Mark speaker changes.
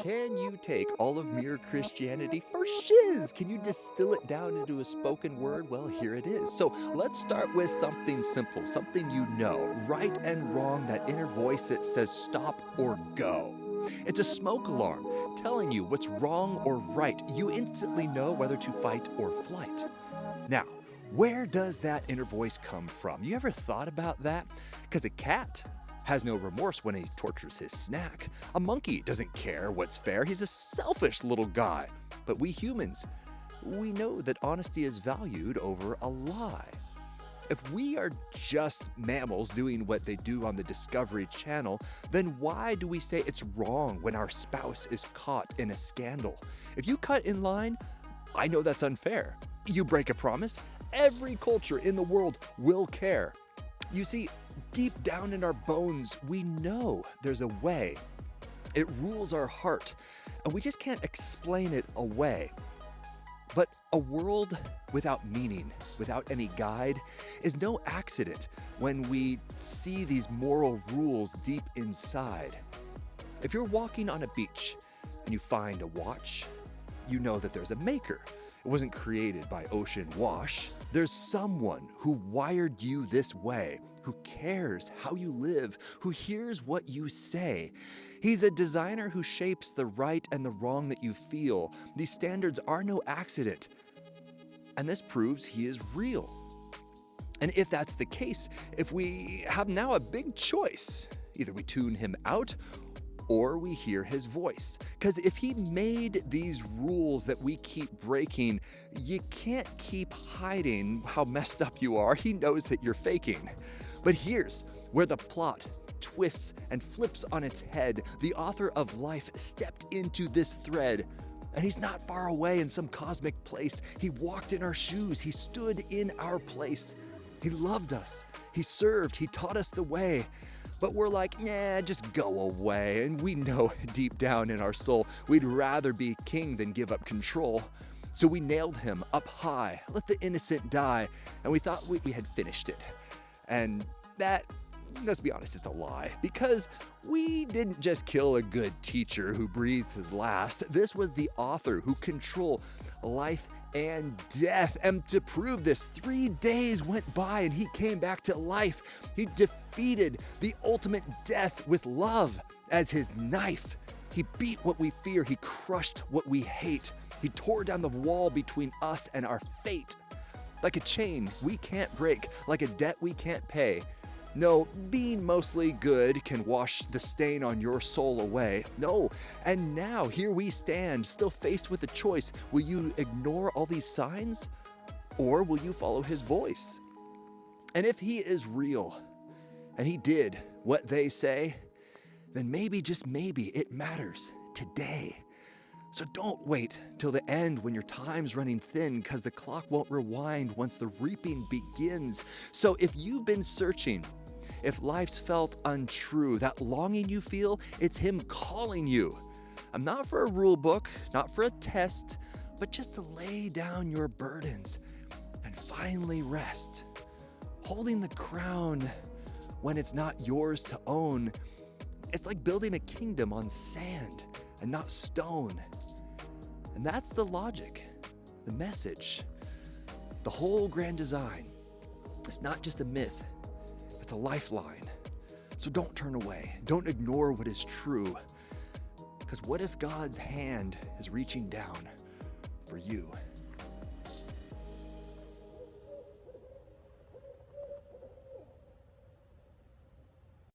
Speaker 1: can you take all of mere Christianity for shiz? Can you distill it down into a spoken word? Well, here it is. So let's start with something simple, something you know, right and wrong, that inner voice that says stop or go. It's a smoke alarm telling you what's wrong or right. You instantly know whether to fight or flight. Now, where does that inner voice come from? You ever thought about that? Because a cat has no remorse when he tortures his snack. A monkey doesn't care what's fair. He's a selfish little guy. But we humans, we know that honesty is valued over a lie. If we are just mammals doing what they do on the Discovery Channel, then why do we say it's wrong when our spouse is caught in a scandal? If you cut in line, I know that's unfair. You break a promise, every culture in the world will care. You see, deep down in our bones, we know there's a way. It rules our heart, and we just can't explain it away. But a world without meaning, without any guide, is no accident when we see these moral rules deep inside. If you're walking on a beach and you find a watch, you know that there's a maker. It wasn't created by Ocean Wash. There's someone who wired you this way, who cares how you live, who hears what you say. He's a designer who shapes the right and the wrong that you feel. These standards are no accident. And this proves he is real. And if that's the case, if we have now a big choice, either we tune him out or we hear his voice. Because if he made these rules that we keep breaking, you can't keep hiding how messed up you are. He knows that you're faking. But here's where the plot twists and flips on its head. The author of life stepped into this thread. And he's not far away in some cosmic place. He walked in our shoes. He stood in our place. He loved us. He served. He taught us the way. But we're like, nah, just go away. And we know deep down in our soul, we'd rather be king than give up control. So we nailed him up high, let the innocent die, and we thought we had finished it. And that, let's be honest, it's a lie. Because we didn't just kill a good teacher who breathed his last. This was the author who controlled life and death. And to prove this, 3 days went by and he came back to life. He defeated the ultimate death with love as his knife. He beat what we fear. He crushed what we hate. He tore down the wall between us and our fate. Like a chain we can't break, like a debt we can't pay. No, being mostly good can wash the stain on your soul away. No, and now here we stand, still faced with a choice. Will you ignore all these signs, or will you follow his voice? And if he is real, and he did what they say, then maybe, just maybe, it matters today. So don't wait till the end when your time's running thin, because the clock won't rewind once the reaping begins. So if you've been searching, if life's felt untrue, that longing you feel, it's him calling you. I'm not for a rule book, not for a test, but just to lay down your burdens and finally rest. Holding the crown when it's not yours to own. It's like building a kingdom on sand and not stone. And that's the logic, the message, the whole grand design. It's not just a myth, it's a lifeline. So don't turn away, don't ignore what is true. Because what if God's hand is reaching down for you?